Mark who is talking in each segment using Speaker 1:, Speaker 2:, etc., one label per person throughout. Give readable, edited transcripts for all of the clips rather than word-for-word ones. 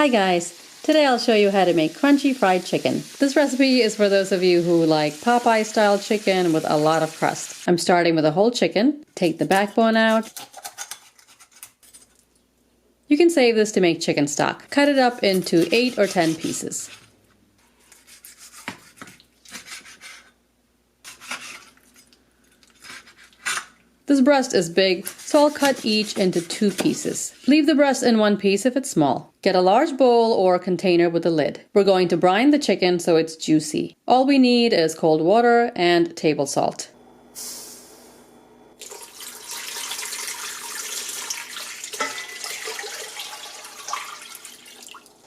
Speaker 1: Hi guys! Today I'll show you how to make crunchy fried chicken. This recipe is for those of you who like Popeye style chicken with a lot of crust. I'm starting with a whole chicken. Take the backbone out. You can save this to make chicken stock. Cut it up into 8 or 10 pieces. This breast is big, so I'll cut each into 2 pieces. Leave the breast in one piece if it's small. Get a large bowl or container with a lid. We're going to brine the chicken so it's juicy. All we need is cold water and table salt.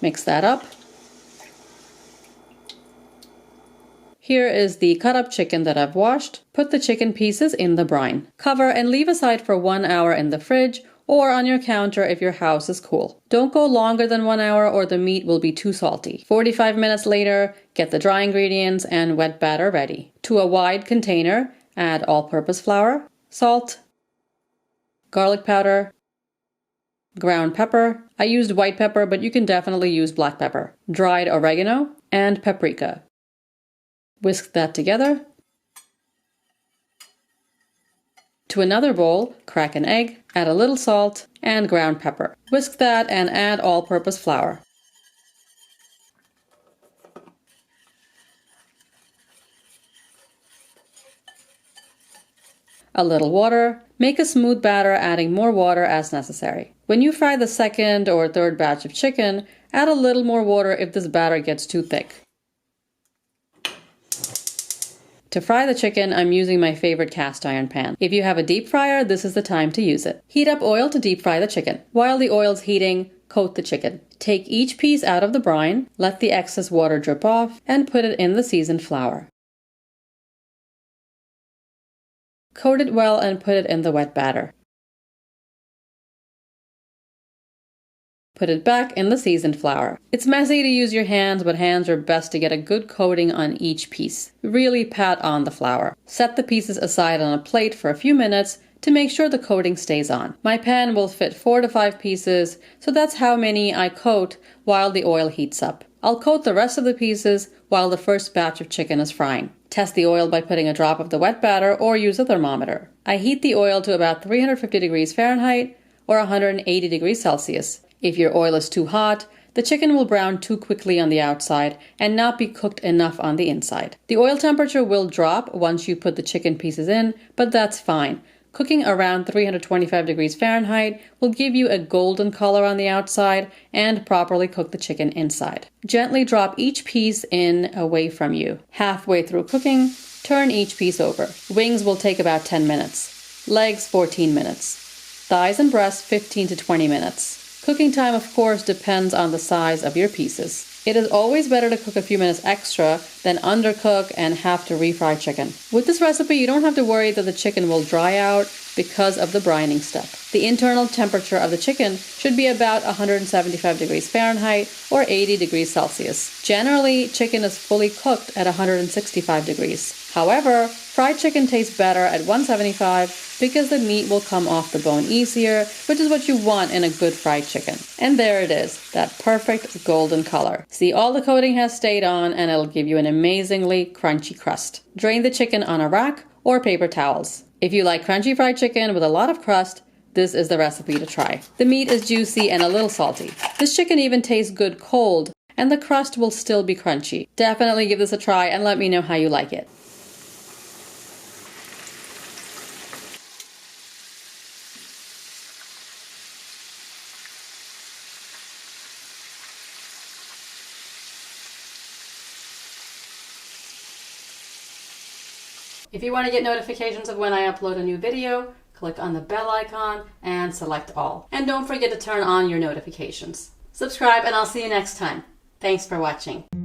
Speaker 1: Mix that up. Here is the cut up chicken that I've washed. Put the chicken pieces in the brine. Cover and leave aside for 1 hour in the fridge or on your counter if your house is cool. Don't go longer than 1 hour or the meat will be too salty. 45 minutes later, get the dry ingredients and wet batter ready. To a wide container, add all-purpose flour, salt, garlic powder, ground pepper. I used white pepper, but you can definitely use black pepper, dried oregano, and paprika. Whisk that together. To another bowl, crack an egg, add a little salt and ground pepper. Whisk that and add all-purpose flour. A little water. Make a smooth batter, adding more water as necessary. When you fry the second or third batch of chicken, add a little more water if this batter gets too thick. To fry the chicken, I'm using my favorite cast iron pan. If you have a deep fryer, this is the time to use it. Heat up oil to deep fry the chicken. While the oil's heating, coat the chicken. Take each piece out of the brine, let the excess water drip off, and put it in the seasoned flour. Coat it well and put it in the wet batter. Put it back in the seasoned flour. It's messy to use your hands, but hands are best to get a good coating on each piece. Really pat on the flour. Set the pieces aside on a plate for a few minutes to make sure the coating stays on. My pan will fit 4 to 5 pieces, so that's how many I coat while the oil heats up. I'll coat the rest of the pieces while the first batch of chicken is frying. Test the oil by putting a drop of the wet batter or use a thermometer. I heat the oil to about 350 degrees Fahrenheit or 180 degrees Celsius. If your oil is too hot, the chicken will brown too quickly on the outside and not be cooked enough on the inside. The oil temperature will drop once you put the chicken pieces in, but that's fine. Cooking around 325 degrees Fahrenheit will give you a golden color on the outside and properly cook the chicken inside. Gently drop each piece in away from you. Halfway through cooking, turn each piece over. Wings will take about 10 minutes. Legs 14 minutes. Thighs and breasts 15 to 20 minutes. Cooking time, of course, depends on the size of your pieces. It is always better to cook a few minutes extra than undercook and have to refry chicken. With this recipe, you don't have to worry that the chicken will dry out because of the brining step. The internal temperature of the chicken should be about 175 degrees Fahrenheit or 80 degrees Celsius. Generally, chicken is fully cooked at 165 degrees. However, fried chicken tastes better at 175 because the meat will come off the bone easier, which is what you want in a good fried chicken. And there it is, that perfect golden color. See, all the coating has stayed on and it'll give you an amazingly crunchy crust. Drain the chicken on a rack or paper towels. If you like crunchy fried chicken with a lot of crust, this is the recipe to try. The meat is juicy and a little salty. This chicken even tastes good cold, and the crust will still be crunchy. Definitely give this a try and let me know how you like it. If you want to get notifications of when I upload a new video, click on the bell icon and select all. And don't forget to turn on your notifications. Subscribe and I'll see you next time. Thanks for watching.